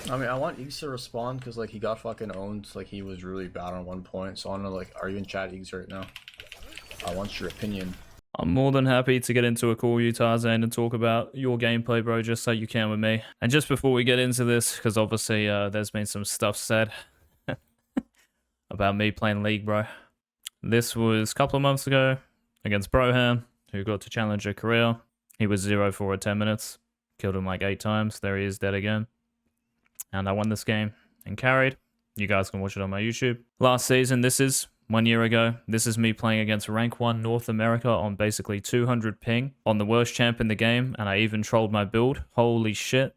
I mean, I want Eagz to respond because like he got fucking owned. Like he was really bad on one point. So I don't know. Like, are you in chat, Eagz, right now? I want your opinion. I'm more than happy to get into a call with you, Tarzaned, and talk about your gameplay, bro, just like you can with me. And just before we get into this, because obviously there's been some stuff said about me playing League, bro. This was a couple of months ago against Broham, who got to challenge a career. He was 0-4 at 10 minutes. Killed him like 8 times. There he is, dead again. And I won this game and carried. You guys can watch it on my YouTube. Last season, this is 1 year ago. This is me playing against Rank 1 North America on basically 200 ping on the worst champ in the game, and I even trolled my build. Holy shit.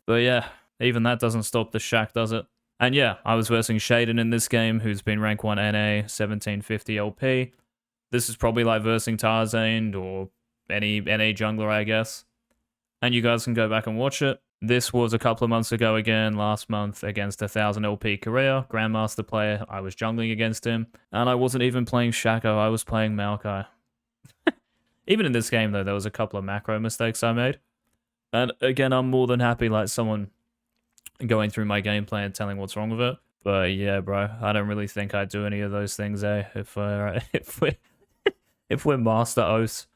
But yeah, even that doesn't stop the Shaq, does it? And yeah, I was versing Shaden in this game, who's been Rank 1 NA, 1750 LP. This is probably like versing Tarzaned or any NA jungler, I guess. And you guys can go back and watch it. This was a couple of months ago again, last month, against a 1000 LP Korea, Grandmaster player. I was jungling against him, and I wasn't even playing Shaco, I was playing Maokai. Even in this game, though, there was a couple of macro mistakes I made. And again, I'm more than happy, like, someone going through my gameplay and telling what's wrong with it. But yeah, bro, I don't really think I'd do any of those things, if we're Master Oaths.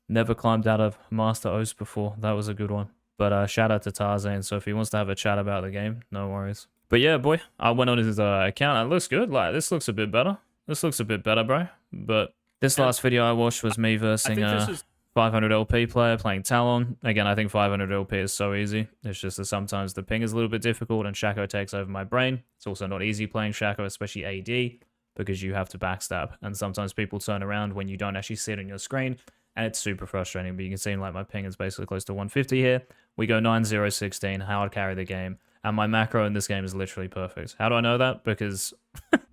Never climbed out of Master Oaths before. That was a good one. But shout out to Tarzan, so if he wants to have a chat about the game, no worries. But yeah, boy, I went on his account, and it looks good. Like, this looks a bit better. This looks a bit better, bro. But this last video I watched was me versing a 500 LP player playing Talon. Again, I think 500 LP is so easy. It's just that sometimes the ping is a little bit difficult, and Shaco takes over my brain. It's also not easy playing Shaco, especially AD, because you have to backstab. And sometimes people turn around when you don't actually see it on your screen. And it's super frustrating, but you can see like my ping is basically close to 150 here. We go 9-0-16, how I'd carry the game. And my macro in this game is literally perfect. How do I know that? Because,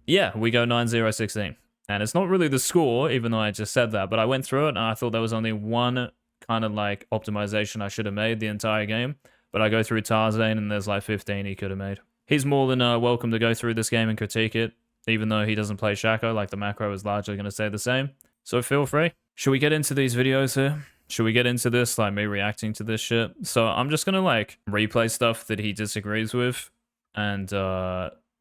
yeah, we go 9-0-16. And it's not really the score, even though I just said that. But I went through it, and I thought there was only one kind of like optimization I should have made the entire game. But I go through Tarzan, and there's like 15 he could have made. He's more than welcome to go through this game and critique it. Even though he doesn't play Shaco, like the macro is largely going to stay the same. So feel free. Should we get into these videos here? Should we get into this, like me reacting to this shit? So I'm just gonna like replay stuff that he disagrees with. And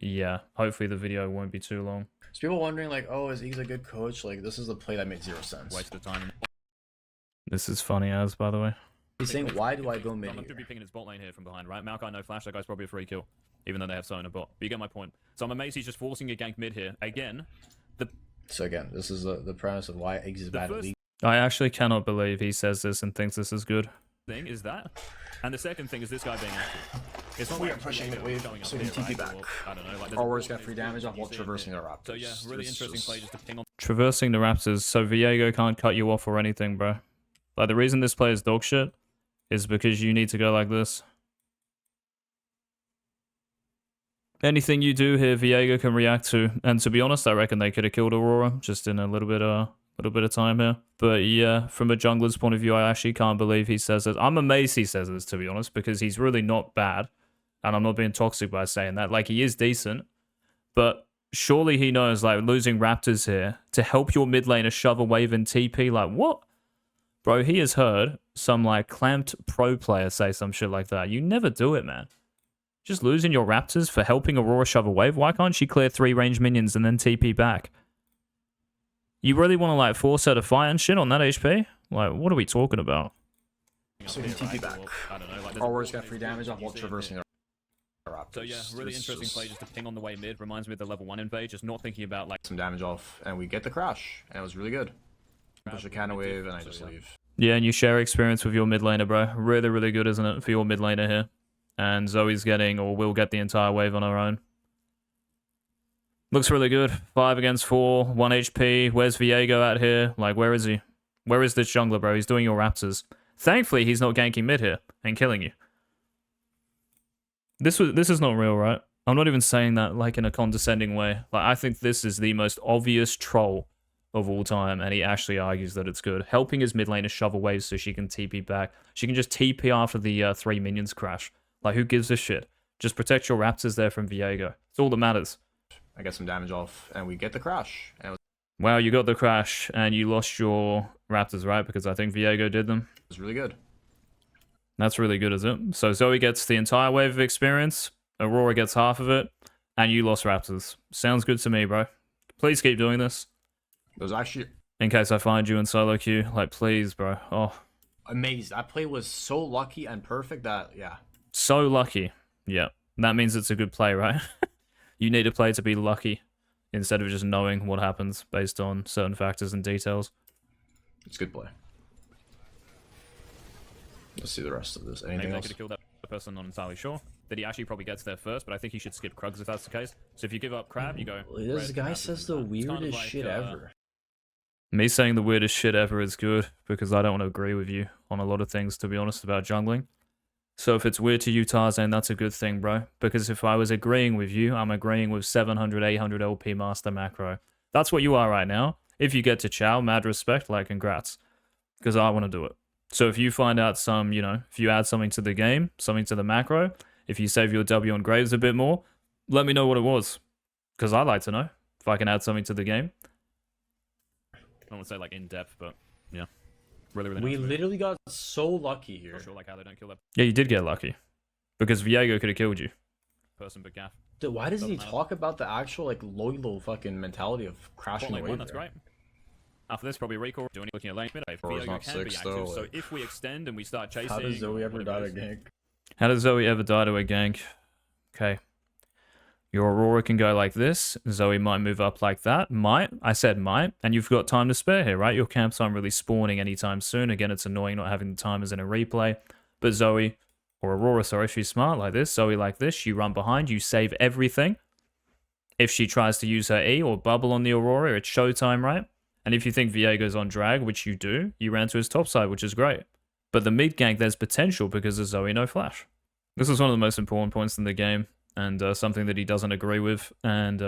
yeah, hopefully the video won't be too long. So people wondering like, oh, is Eagz a good coach? Like, this is the play that made zero sense. Waste of time. This is funny as, by the way. He's saying, why do I go mid I'm here? going to be picking his bot lane here from behind, right? Maokai no flash, that guy's probably a free kill. Even though they have so in a bot. But you get my point. So I'm amazed he's just forcing a gank mid here. Again, So again, this is the premise of why Eagz is bad at League. I actually cannot believe he says this and thinks this is good. Thing is that, and the second thing is this guy being active. It's not We like are pushing the wave, so we can TP back. I don't know, like Our wards got free damage off while traversing the Raptors. So yeah, really interesting play just to ping on. Traversing the Raptors, so Viego can't cut you off or anything, bro. Like, the reason this play is dog shit is because you need to go like this. Anything you do here, Viego can react to, and to be honest, I reckon they could have killed Aurora just in a little bit of time here. But yeah, from a jungler's point of view, I actually can't believe he says this. I'm amazed he says this, to be honest, because he's really not bad, and I'm not being toxic by saying that. Like, he is decent, but surely he knows, like, losing Raptors here to help your mid laner shove a wave in TP, like, what? Bro, he has heard some, like, clamped pro player say some shit like that. You never do it, man. Just losing your Raptors for helping Aurora shove a wave? Why can't she clear 3 range minions and then TP back? You really want to, like, force her to fight and shit on that HP? Like, what are we talking about? So we can TP back. I don't know, like, Our wards got free damage off while traversing the Raptors. So yeah, really interesting play just to ping on the way mid. Reminds me of the level 1 invade, just not thinking about, like, some damage off, and we get the crash, and it was really good. Push a cannon wave, and I just leave. Yeah, and you share experience with your mid laner, bro. Really, really good, isn't it, for your mid laner here? And Zoe's getting, or will get the entire wave on her own. Looks really good. 5 against 4, 1 HP. Where's Viego out here? Like, where is he? Where is this jungler, bro? He's doing your Raptors. Thankfully, he's not ganking mid here and killing you. This is not real, right? I'm not even saying that, like, in a condescending way. Like, I think this is the most obvious troll of all time, and he actually argues that it's good. Helping his mid laner shove a wave so she can TP back. She can just TP after the 3 minions crash. Like, who gives a shit? Just protect your Raptors there from Viego. It's all that matters. I get some damage off, and we get the crash. And it was Wow, you got the crash, and you lost your Raptors, right? Because I think Viego did them. really good. That's really good, is it? So Zoe gets the entire wave of experience. Aurora gets half of it, and you lost Raptors. Sounds good to me, bro. Please keep doing this. There's actually In case I find you in solo queue, like, please, bro. Oh, amazed. That play was so lucky and perfect that, yeah. so lucky. Yeah, that means it's a good play, right? You need a play to be lucky instead of just knowing what happens based on certain factors and details. It's a good play. Let's see the rest of this. Anything Maybe they else? could have killed that person, not entirely sure. That he actually probably gets there first, but I think he should skip Krugs if that's the case. So if you give up Crab, you go... This guy Crab, says the it's kind of weirdest like, shit ever. Me saying the weirdest shit ever is good, because I don't want to agree with you on a lot of things, to be honest, about jungling. So if it's weird to you, Tarzan, that's a good thing, bro. Because if I was agreeing with you, I'm agreeing with 700, 800 LP Master Macro. That's what you are right now. If you get to Chow, mad respect, like, congrats. Because I want to do it. So if you find out some, you know, if you add something to the game, something to the macro, if you save your W on Graves a bit more, let me know what it was. Because I'd like to know if I can add something to the game. I don't want to say, like, in-depth, but, yeah. Really, really We nice literally got so lucky here. Not sure, like, how they don't kill that. Yeah, you did get lucky. Because Viego could have killed you. Person, but gaff. Dude, why doesn't he Doesn't talk about the actual, like, loyal fucking mentality of crashing Like away one, that's there? great. After this, probably recall. Doing looking at lane mid. Auror's Viego not can be 6 active. though, So like- if we extend and we start chasing... How does Zoe or ever whatever die it to is- gank? How does Zoe ever die to a gank? Okay. Your Aurora can go like this. Zoe might move up like that. Might. I said might. And you've got time to spare here, right? Your camps aren't really spawning anytime soon. Again, it's annoying not having the timers in a replay. But Zoe, or Aurora, sorry, she's smart like this. Zoe like this. You run behind. You save everything. If she tries to use her E or bubble on the Aurora, it's showtime, right? And if you think Viego's on drag, which you do, you ran to his top side, which is great. But the mid gank, there's potential because of Zoe no flash. This is one of the most important points in the game, and something that he doesn't agree with. And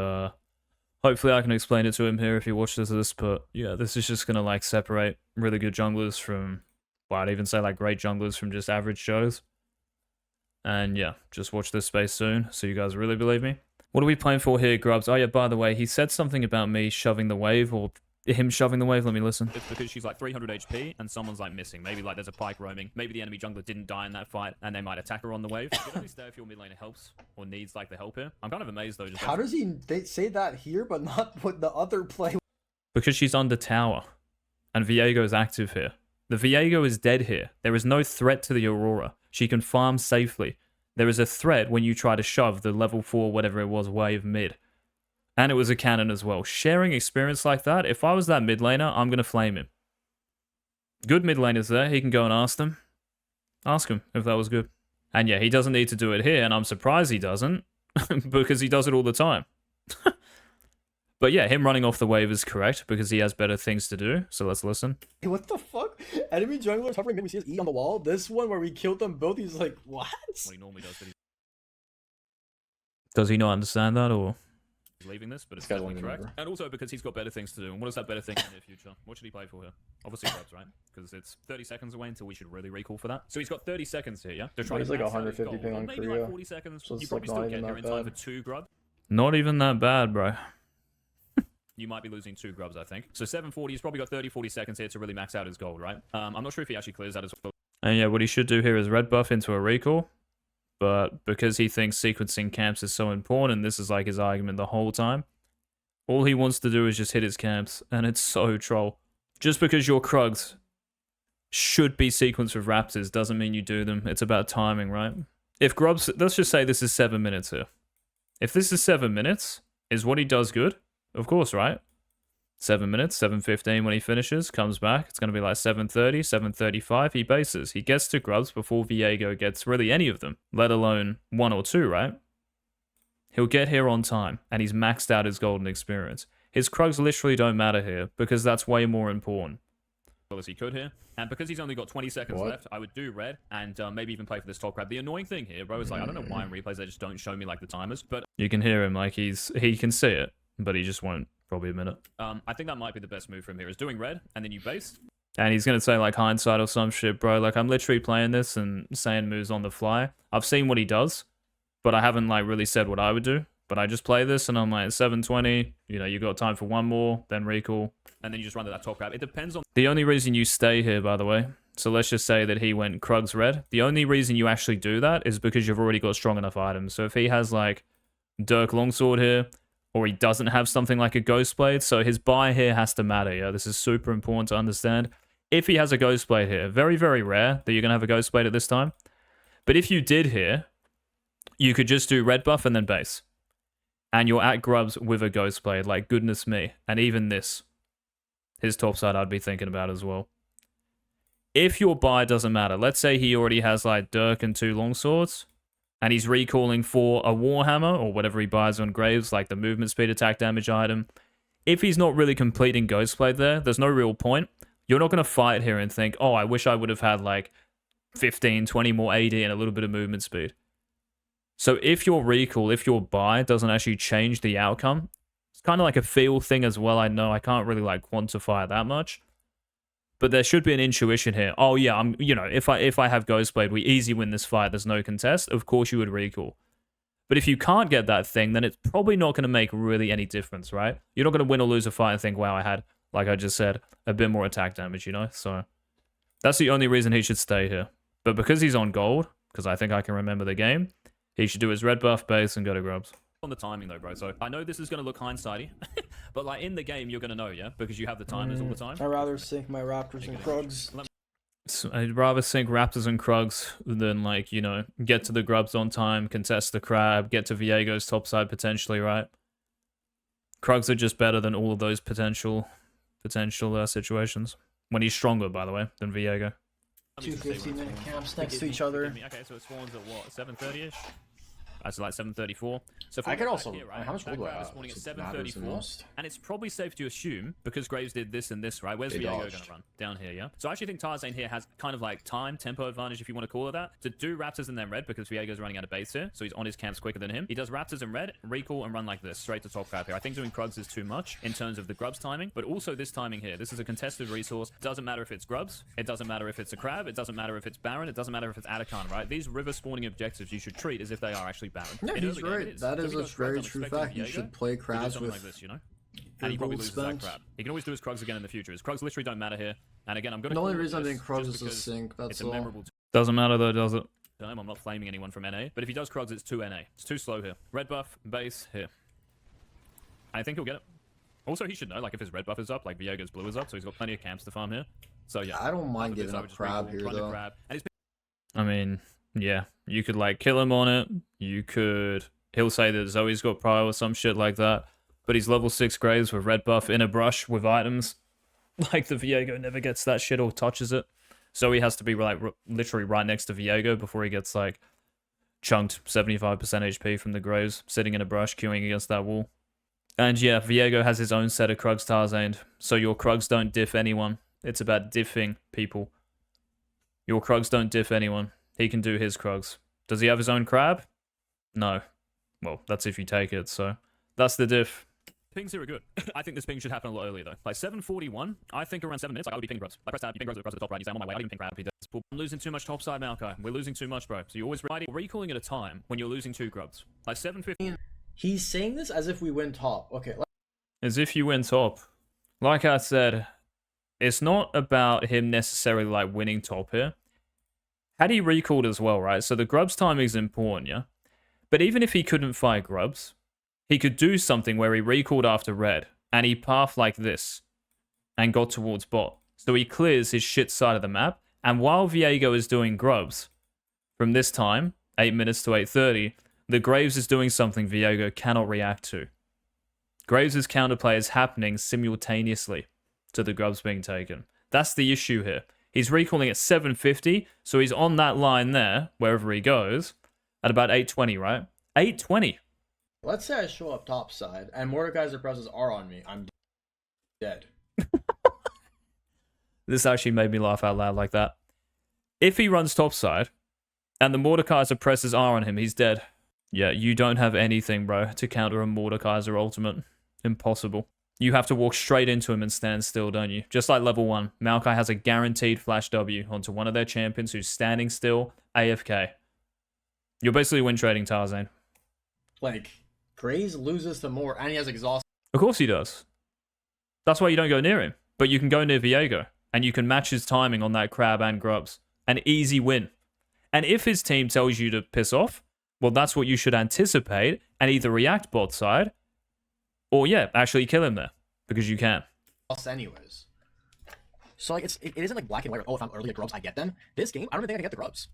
hopefully I can explain it to him here if he watches this. But yeah, this is just going to like separate really good junglers from, well, I'd even say like great junglers from just average shows. And yeah, just watch this space soon, so you guys really believe me. What are we playing for here, Grubs? Oh yeah, by the way, he said something about me shoving the wave, or him shoving the wave. Let me listen. It's because she's like 300 HP and someone's like missing. Maybe like there's a pike roaming. Maybe the enemy jungler didn't die in that fight and they might attack her on the wave. You can only stay if your mid laner helps or needs like the help here. I'm kind of amazed though. Just How does he say that here, but not with the other play? because she's under tower and Viego is active here. The Viego is dead here. There is no threat to the Aurora. She can farm safely. There is a threat when you try to shove the level 4, whatever it was, wave mid. And it was a cannon as well. Sharing experience like that, if I was that mid laner, I'm going to flame him. Good mid laners there. He can go and ask them. Ask him if that was good. And yeah, he doesn't need to do it here, and I'm surprised he doesn't, because he does it all the time. But yeah, him running off the wave is correct, because he has better things to do. So let's listen. Hey, what the fuck? Enemy junglers hovering, made me see his E on the wall. This one where we killed them both, he's like, what? What he normally does, but does he not understand that, or... He's leaving this, but it's This guy definitely won't correct. remember. And also because he's got better things to do. And what is that better thing in the near future? What should he play for here? Obviously Grubs, right? Because it's 30 seconds away until we should really recall for that. So he's got 30 seconds here, yeah? To try He's to like max out his 150 goal. ping Or on maybe Korea. like 40 seconds. So You it's, probably like, still not get even here in that time for bad. 2 Grubs. Not even that bad, bro. You might be losing 2 Grubs, I think. So 740, he's probably got 30, 40 seconds here to really max out his gold, right? I'm not sure if he actually clears that as well. And yeah, what he should do here is red buff into a recall. But because he thinks sequencing camps is so important, this is like his argument the whole time. All he wants to do is just hit his camps, and it's so troll. Just because your Krugs should be sequenced with Raptors doesn't mean you do them. It's about timing, right? If Grubs, let's just say this is 7 minutes here. If this is 7 minutes, is what he does good? Of course, right? 7 minutes, 7:15 when he finishes, comes back. It's going to be like 7:30, 7:35. He bases. He gets to Grubs before Viego gets really any of them, let alone 1 or 2, right? He'll get here on time, and he's maxed out his golden experience. His Krugs literally don't matter here, because that's way more important. Well as he could here. And because he's only got 20 seconds left, I would do red and maybe even play for this top grab. The annoying thing here, bro, is like, I don't know why in replays they just don't show me like the timers, but you can hear him, like he can see it, but he just won't probably admit it. I think that might be the best move from here, is doing red, and then you base. And he's going to say like hindsight or some shit, bro. Like I'm literally playing this and saying moves on the fly. I've seen what he does, but I haven't like really said what I would do. But I just play this and I'm like 7:20, you know, you got time for 1 more, then recall, and then you just run to that top grab. It depends on... The only reason you stay here, by the way, So let's just say that he went Krugs red. The only reason you actually do that is because you've already got strong enough items. So if he has like Dirk Longsword here, or he doesn't have something like a Ghost Blade, so his buy here has to matter, yeah? This is super important to understand. If he has a Ghost Blade here, very, very rare that you're going to have a Ghost Blade at this time. But if you did here, you could just do red buff and then base. And you're at Grubs with a Ghost Blade, like goodness me. And even this, his topside I'd be thinking about as well. If your buy doesn't matter, let's say he already has like Dirk and 2 longswords, and he's recalling for a Warhammer, or whatever he buys on Graves, like the movement speed attack damage item. If he's not really completing Ghostblade there, there's no real point. You're not going to fight here and think, oh, I wish I would have had like 15, 20 more AD and a little bit of movement speed. So if your recall, if your buy doesn't actually change the outcome, it's kind of like a feel thing as well. I know I can't really like quantify it that much. But there should be an intuition here. Oh yeah, if I have Ghostblade, we easy win this fight. There's no contest. Of course you would recall. But if you can't get that thing, then it's probably not going to make really any difference, right? You're not going to win or lose a fight and think, wow, I had, like I just said, a bit more attack damage, you know? So that's the only reason he should stay here. But because he's on gold, because I think I can remember the game, he should do his red buff base and go to Grubs. On the timing though, bro. So I know this is going to look hindsighty, but like in the game, you're going to know, yeah? Because you have the timers all the time. I'd rather sync my Raptors and Krugs. So I'd rather sync Raptors and Krugs than like, get to the Grubs on time, contest the crab, get to Viego's topside potentially, right? Krugs are just better than all of those potential situations. When he's stronger, by the way, than Viego. 2 15-minute camps next to each other. Okay, so it spawns at what, 7:30ish? That's like 7:34. So I could also. here, right? How much wood do I have? Spawning at It matters the 7:34, most. and it's probably safe to assume because Graves did this and this, right? Where's They Viego dodged. going to run? Down here, yeah. So I actually think Tarzaned here has kind of like tempo advantage, if you want to call it that, to do Raptors and then red because Viego's running out of base here, so he's on his camps quicker than him. He does Raptors and red, recall and run like this straight to top crab here. I think doing Krugs is too much in terms of the Grubs timing, but also this timing here. This is a contested resource. Doesn't matter if it's Grubs. It doesn't matter if it's a crab. It doesn't matter if it's Baron. It doesn't matter if it's Atakan, right? These river spawning objectives you should treat as if they are actually Baron. Yeah, In he's early game, right. it is. That So is if he a goes very Krugs, I'm true expecting fact. You Viego should play to do crabs something with like this, and he probably gold loses that spent. crab. He can always do his Krugs again in the future. His Krugs literally don't matter here. And again, I'm going to The only reason I think Krugs is a because sync. That's it's a all. memorable Doesn't matter though, does it? I'm not flaming anyone from NA, but if he does Krugs, it's 2 NA. It's too slow here. Red buff, base, here. I think he'll get it. Also, he should know, like, if his red buff is up, like Viego's blue is up, so he's got plenty of camps to farm here. So, yeah. I don't mind After this, giving I up would just crab recall, here run the though. crab. And I mean, yeah. You could, like, kill him on it. You could... He'll say that Zoe's got prio or some shit like that. But he's level 6 Graves with red buff in a brush with items. Like, the Viego never gets that shit or touches it. Zoe has to be, like, literally right next to Viego before he gets, like, chunked 75% HP from the Graves, sitting in a brush, queuing against that wall. And yeah, Viego has his own set of Krugs Tarzaned, so your Krugs don't diff anyone. It's about diffing people. Your Krugs don't diff anyone. He can do his Krugs. Does he have his own crab? No. Well, that's if you take it, so that's the diff. Pings here are good. I think this ping should happen a lot earlier, though. Like, 7:41, I think around 7 minutes, like, I would be pinging Grubs. Like, press tab, you ping Grubs at the top right, you say, I'm on my way, I didn't ping crab, he does. I'm losing too much topside, Maokai. We're losing too much, bro. So you're always recalling at a time when you're losing 2 Grubs. Like, 7:50. He's saying this as if we win top. Okay. As if you win top. Like I said, it's not about him necessarily, like, winning top here. Had he recalled as well, right? So the Grubs timing is important, yeah? But even if he couldn't fight Grubs, he could do something where he recalled after red, and he pathed like this, and got towards bot. So he clears his shit side of the map, and while Viego is doing Grubs, from this time, 8 minutes to 8:30, the Graves is doing something Viego cannot react to. Graves' counterplay is happening simultaneously to the Grubs being taken. That's the issue here. He's recalling at 7:50, so he's on that line there, wherever he goes, at about 8:20, right? 8:20. Let's say I show up top side and Mordekaiser presses are on me. I'm dead. This actually made me laugh out loud like that. If he runs topside, and the Mordekaiser presses R on him, he's dead. Yeah, you don't have anything, bro, to counter a Mordekaiser ultimate. Impossible. You have to walk straight into him and stand still, don't you? Just like level 1. Maokai has a guaranteed flash W onto one of their champions who's standing still, AFK. You're basically win trading Tarzan. Like, Graves loses to more and he has exhaust. Of course he does. That's why you don't go near him. But you can go near Viego. and you can match his timing on that crab and grubs. An easy win. And if his team tells you to piss off, well, that's what you should anticipate and either react bot side or, yeah, actually kill him there because you can. Anyways. So, like, it isn't like black and white. Oh, if I'm early at grubs, I get them. This game, I don't even think I can get the grubs.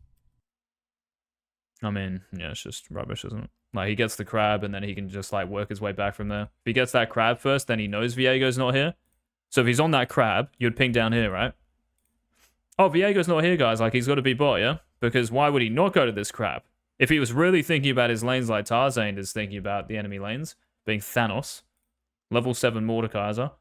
I mean, yeah, it's just rubbish, isn't it? Like, he gets the crab, and then he can just, like, work his way back from there. If he gets that crab first, then he knows Viego's not here. So if he's on that crab, you'd ping down here, right? Oh, Viego's not here, guys. Like, he's got to be bot, yeah? Because why would he not go to this crab? If he was really thinking about his lanes like Tarzaned is thinking about the enemy lanes, being Thanos, level 7 Mordekaiser,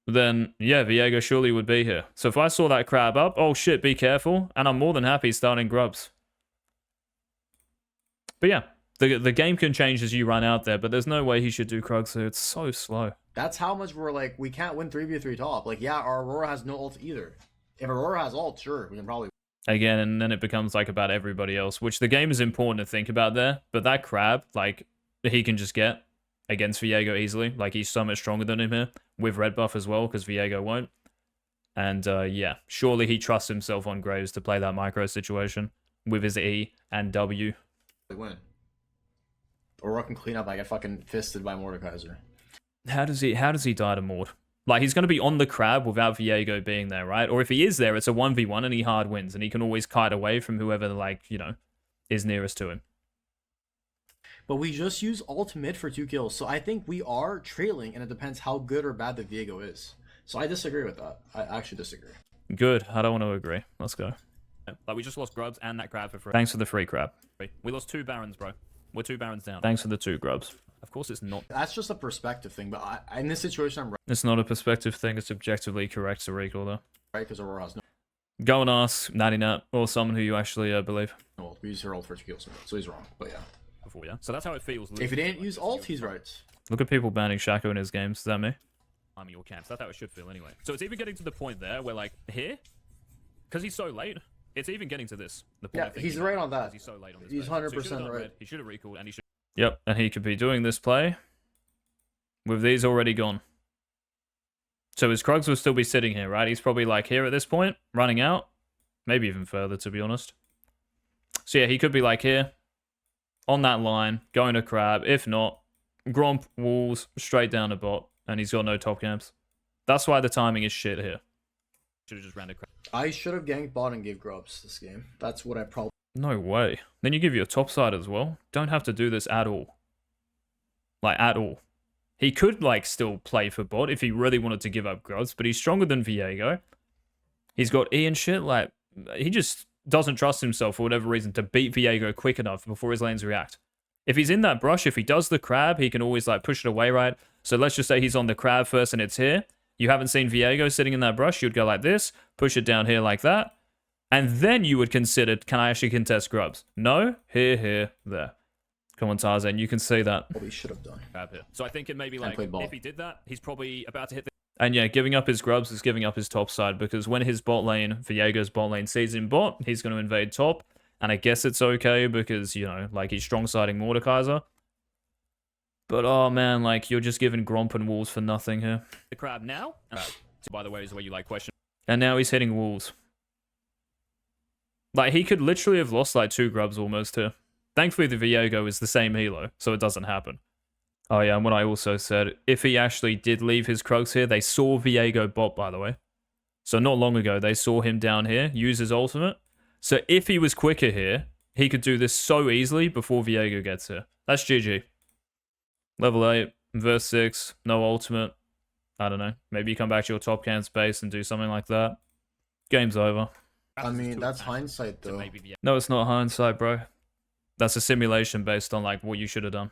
then, yeah, Viego surely would be here. So if I saw that crab up, oh shit, be careful, and I'm more than happy starting grubs. But yeah, the game can change as you run out there, but there's no way he should do Krugs here. It's so slow. That's how much we're like, we can't win 3v3 top. Like, yeah, our Aurora has no ult either. If Aurora has ult, sure, we can probably... Again, and then it becomes like about everybody else, which the game is important to think about there, but that crab, like, he can just get against Viego easily. Like, he's so much stronger than him here, with red buff as well, because Viego won't. And, yeah, surely he trusts himself on Graves to play that micro situation with his E and W. Win. Aurora can clean up, I get fucking fisted by Mordekaiser. How does he die to Mord? Like, he's going to be on the crab without Viego being there, right? Or if he is there, it's a 1v1 and he hard wins, and he can always kite away from whoever, like, you know, is nearest to him. But we just use ult mid for 2 kills, so I think we are trailing, and it depends how good or bad the Viego is. So I disagree with that. I actually disagree. Good. I don't want to agree. Let's go. Like, we just lost grubs and that crab for free. Thanks for the free crab. We lost 2 barons, bro. We're 2 barons down. Thanks for the 2 grubs. Of course it's not. That's just a perspective thing, but in this situation, I'm right. It's not a perspective thing. It's objectively correct to recall, though. Right, because Aurora has no... Go and ask Natty Nat or someone who you actually believe. Well, we use her ult for 2 kills, so he's wrong, but yeah. Before, yeah. So that's how it feels. If he didn't use ult, he's right. Look at people banning Shaco in his games. Is that me? I'm your camps. That's how it should feel anyway. So it's even getting to the point there where, like, here, because he's so late, it's even getting to this. The point Yeah, he's right on that. He's so late on this. He's 100% right. He should have recalled, and he should. Yep, and he could be doing this play with these already gone. So his Krugs will still be sitting here, right? He's probably like here at this point, running out. Maybe even further, to be honest. So yeah, he could be like here, on that line, going to crab. If not, Gromp, walls, straight down to bot, and he's got no top camps. That's why the timing is shit here. Should have just ran a crab. I should have ganked bot and gave grubs this game. That's what I probably... No way. Then you give you a top side as well. Don't have to do this at all. Like, at all. He could, like, still play for bot if he really wanted to give up grubs, but he's stronger than Viego. He's got E and shit. Like, he just doesn't trust himself for whatever reason to beat Viego quick enough before his lanes react. If he's in that brush, if he does the crab, he can always, like, push it away, right? So let's just say he's on the crab first and it's here. You haven't seen Viego sitting in that brush. You'd go like this, push it down here like that. And then you would consider, can I actually contest grubs? No? Here, there. Come on, Tarzan, you can see that. What we should have done. So I think it may be like, ball. if he did that, he's probably about to hit the... And yeah, giving up his grubs is giving up his top side, because when his bot lane, Viego's bot lane, sees him bot, he's going to invade top. And I guess it's okay because, you know, like, he's strong-siding Mordekaiser. But, oh man, like, you're just giving Gromp and Wolves for nothing here. The crab now? By the way, is where you, like, question. And now he's hitting Wolves. Like, he could literally have lost, like, 2 grubs almost here. Thankfully, the Viego is the same helo, so it doesn't happen. Oh yeah, and what I also said, if he actually did leave his Krugs here, they saw Viego bot, by the way. So not long ago, they saw him down here, use his ultimate. So if he was quicker here, he could do this so easily before Viego gets here. That's GG. Level 8, verse 6, no ultimate. I don't know. Maybe you come back to your top can space and do something like that. Game's over. I mean, that's hindsight, though. No, it's not hindsight, bro. That's a simulation based on, like, what you should have done.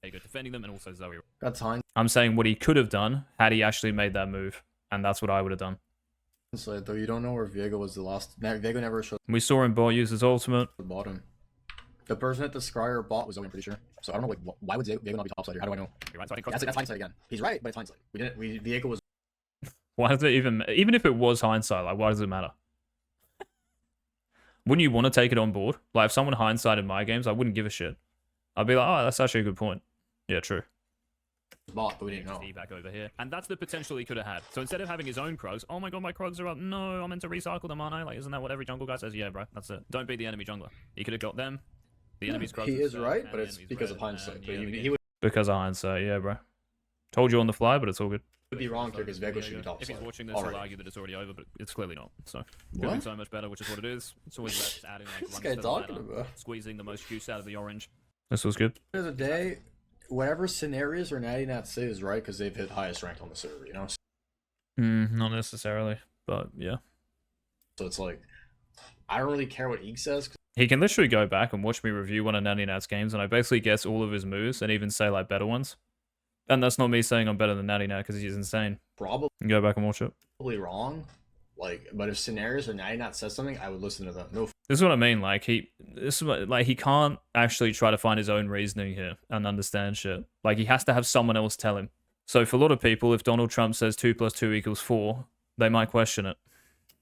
There you go, defending them, and also Zoe. That's hindsight. I'm saying what he could have done had he actually made that move. And that's what I would have done. Though you don't know where Viego was the last... Viego never showed We saw him bot use his ultimate. the bottom. The person at the Scryer bot was Zoe, I'm pretty sure. So I don't know, like, why would Viego not be topside here? How do I know? Right, so I think That's hindsight again. He's right, but it's hindsight. Viego was... why does it even if it was hindsight, like, why does it matter? Wouldn't you want to take it on board? Like, if someone hindsighted my games, I wouldn't give a shit. I'd be like, oh, that's actually a good point. Yeah, true. bot, but we didn't know. Back over here, and that's the potential he could have had. So instead of having his own Krugs, oh my god, my Krugs are up. No, I'm meant to recycle them, aren't I? Like, isn't that what every jungle guy says? Yeah, bro, that's it. Don't beat the enemy jungler. He could have got them. The enemy's Krugs. He is right, but it's because of hindsight. But he would Because of hindsight, yeah, bro. Told you on the fly, but it's all good. be wrong here because Viego should be top If he's side. watching this, he'll argue that it's already over, but it's clearly not. So could What? be so much better, which is what it is. It's always about just adding like What's runs this guy to the talking ladder, about? squeezing the most juice out of the orange. This was good. End of the day, whatever scenarios or Natty Nat say is right because they've hit highest ranked on the server, you know? Not necessarily, but yeah. So it's like, I don't really care what Eagz says. He can literally go back and watch me review one of Natty Nat's games, and I basically guess all of his moves and even say like better ones. And that's not me saying I'm better than Natty Nat because he's insane. Probably Go back and watch it. wrong. Like, but if scenarios or Natty Nat says something, I would listen to them. No This is what I mean. Like he can't actually try to find his own reasoning here and understand shit. Like he has to have someone else tell him. So for a lot of people, if Donald Trump says 2 + 2 = 4, they might question it.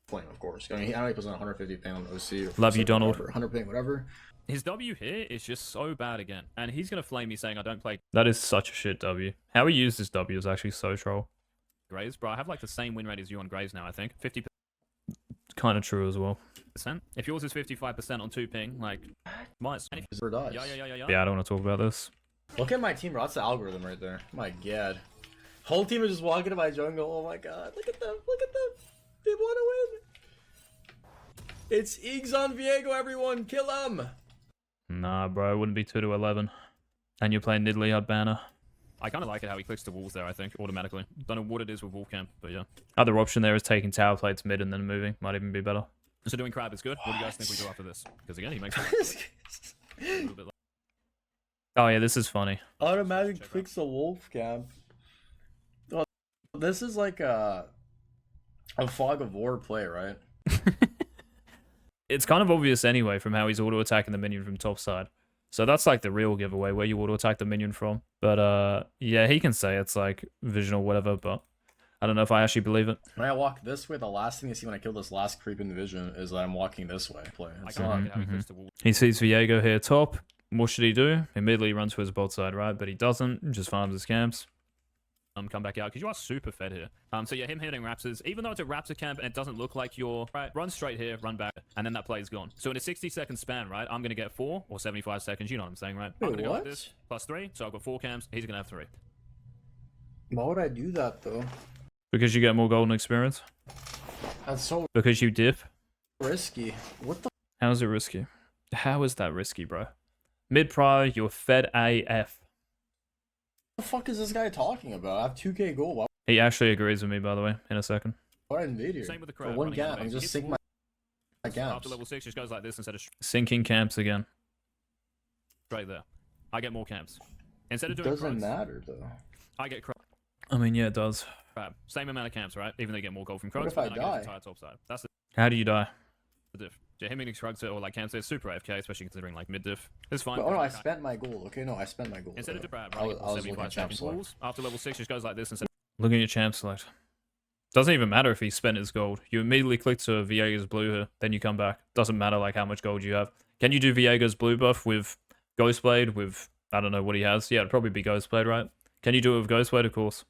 flame, of course. I mean, I know he puts on 150 ping on OC. Or Love you, Donald. 100 ping, whatever. His W here is just so bad again, and he's gonna flame me saying I don't play. That is such a shit W. How he used this W is actually so troll. Graves, bro, I have like the same win rate as you on Graves now. I think 50%. Kind of true as well. If yours is 55% on 2 ping, like, might. Or dies. Yeah, I don't want to talk about this. Look at my team, bro. That's the algorithm right there. My god. Whole team is just walking to my jungle. Oh my god. Look at them. Look at them. They want to win. It's Eagz on Viego, everyone. Kill him. Nah, bro, it wouldn't be 2 to 11. And you're playing Nidalee out banner. I kind of like it how he clicks to walls there, I think, automatically. Don't know what it is with Wolf Camp, but yeah. Other option there is taking tower plates mid and then moving. Might even be better. So doing crab is good. What do you guys think we do after this? Because again, he makes it a little bit like... Oh yeah, this is funny. Automatic clicks a wolf camp. Oh, this is like a fog of war play, right? It's kind of obvious anyway from how he's auto-attacking the minion from top side. So that's like the real giveaway, where you auto-attack the minion from. But yeah, he can say it's like vision or whatever, but I don't know if I actually believe it. When I walk this way, the last thing I see when I kill this last creep in the vision is that I'm walking this way. It's not. He sees Viego here top. What should he do? Immediately runs for his bot side, right? But he doesn't. Just farms his camps. Come back out because you are super fed here. So yeah, him hitting Raptors, even though it's a Raptor camp and it doesn't look like you're right, run straight here, run back, and then that play is gone. So in a 60-second span, right, I'm gonna get 4 or 75 seconds. You know what I'm saying, right? Wait, I'm gonna go like what? this +3, so I've got 4 camps. He's gonna have 3 Why would I do that though? because you get more golden experience. That's so Because you dip. risky. What the? How is it risky? How is that risky, bro? Mid prior, you're fed AF. What the fuck is this guy talking about? I have 2k gold. Why He actually agrees with me, by the way, in a second. would I invade here? Same with the For crowd. one running gap, out I'm of just base. sinking my After camps. level 6, just goes like this instead of sinking camps again. Straight there. I get more camps. Instead of It doing doesn't Krugs, matter though. I get crab. I mean, yeah, it does. Crab. Same amount of camps, right? Even though you get more gold from What Krugs, if I but then I die? get his entire top side. That's the How do you die? The diff. Yeah, him hitting Krugs or like camps, they're super AFK, especially considering like mid diff. It's fine. But, oh no, I spent my gold. Okay, no, I spent my gold. Instead of I running was looking 75 at champ seconds select. walls, after level 6 just goes like this instead. Looking at your champ select. Doesn't even matter if he spent his gold. You immediately click to Viega's blue here, then you come back. Doesn't matter like how much gold you have. Can you do Viega's blue buff with Ghostblade with, I don't know what he has. Yeah, it'd probably be Ghostblade, right? Can you do it with Ghostblade? Of course.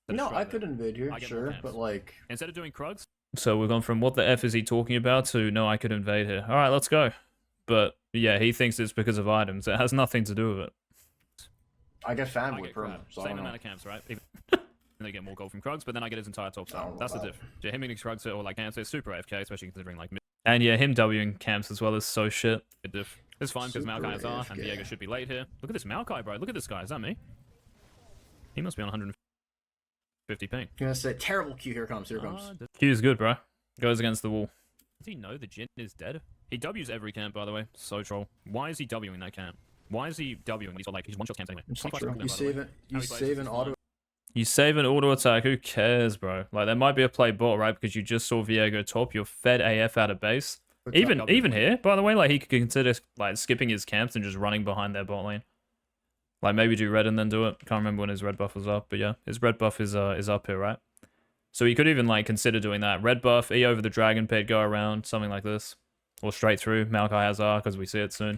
No, I could invade here, I get more sure, camps. but like, Instead of doing Krugs. So we've gone from what the F is he talking about to no, I could invade here. Alright, let's go. But yeah, he thinks it's because of items. It has nothing to do with it. I get fan I with get perm, crab. so I Same don't know. amount of camps, right? Even they get more gold from Krugs, but then I get his entire top I side. don't know That's the about diff. Yeah, him hitting Krugs or like camps, they're super AFK, especially considering like mid. And yeah, him Wing camps as well is so shit. Good diff. It's fine because Super Maokai is R and AFK. Viego should be late here. Look at this Maokai, bro. Look at this guy. Is that me? He must be on 150 ping. You're gonna say terrible Q. Here comes. Here comes. Q is good, bro. Goes against the wall. Does he know the Jin is dead? He W's every camp, by the way. So troll. Why is he Wing that camp? Why is he Wing? He's got like, he's one-shot camps anyway. It's Sleep not like true. that, You by the way. save it. How You he plays save this an is auto. You save an auto attack, who cares, bro? Like, there might be a play bot, right? Because you just saw Viego top, you're fed AF out of base. Even here, by the way, like, he could consider, like, skipping his camps and just running behind their bot lane. Like, maybe do red and then do it. Can't remember when his red buff was up, but yeah. His red buff is up here, right? So he could even, like, consider doing that. Red buff, E over the dragon pit, go around, something like this. Or straight through. Maokai has R, because we see it soon.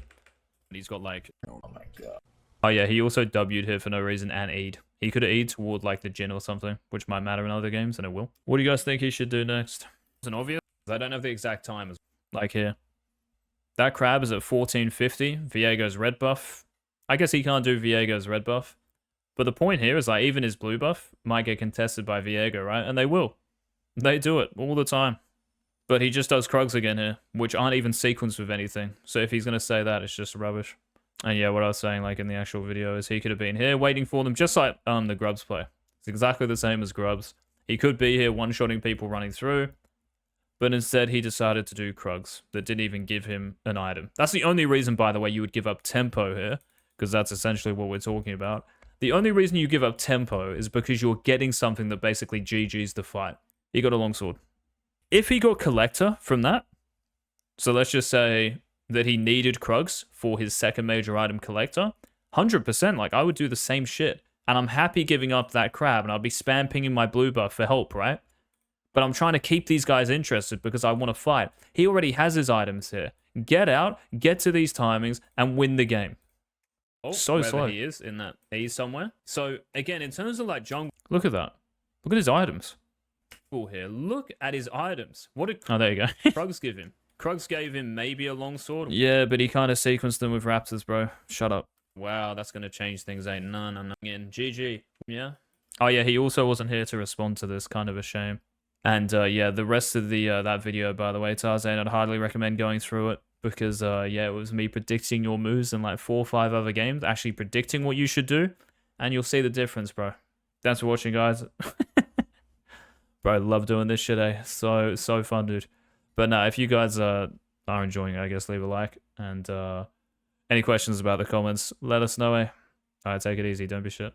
And he's got, like... Oh my god. Oh, yeah, he also W'd here for no reason and E'd. He could have E'd toward like the Jhin or something, which might matter in other games, and it will. What do you guys think he should do next? It's an obvious. I don't have the exact time. Like here. That crab is at 1450. Viego's red buff. I guess he can't do Viego's red buff. But the point here is like even his blue buff might get contested by Viego, right? And they will. They do it all the time. But he just does Krugs again here, which aren't even sequenced with anything. So if he's going to say that, it's just rubbish. And yeah, what I was saying like in the actual video is he could have been here waiting for them, just like the Grubs play. It's exactly the same as Grubs. He could be here one-shotting people running through, but instead he decided to do Krugs that didn't even give him an item. That's the only reason, by the way, you would give up tempo here, because that's essentially what we're talking about. The only reason you give up tempo is because you're getting something that basically GG's the fight. He got a longsword. If he got Collector from that, so let's just say that he needed Krugs for his second major item Collector, 100%, like, I would do the same shit. And I'm happy giving up that crab, and I'll be spam pinging my blue buff for help, right? But I'm trying to keep these guys interested because I want to fight. He already has his items here. Get out, get to these timings, and win the game. Oh, so slow. He is in that. He's somewhere. So, again, in terms of, like, jungle... Look at that. Look at his items. Oh, here. Look at his items. What did... Oh, there you go. Krugs give him? Krugs gave him maybe a longsword. Yeah, but he kind of sequenced them with Raptors, bro. Shut up. Wow, that's going to change things, ain't no. Again, GG. Yeah. Oh, yeah, he also wasn't here to respond to this. Kind of a shame. And, yeah, the rest of the that video, by the way, Tarzaned, I'd highly recommend going through it. Because, yeah, it was me predicting your moves in, like, 4 or 5 other games. Actually predicting what you should do. And you'll see the difference, bro. Thanks for watching, guys. Bro, I love doing this shit, eh? So fun, dude. But no, if you guys are enjoying it, I guess leave a like. And any questions about the comments, let us know, eh? Alright, take it easy. Don't be shit.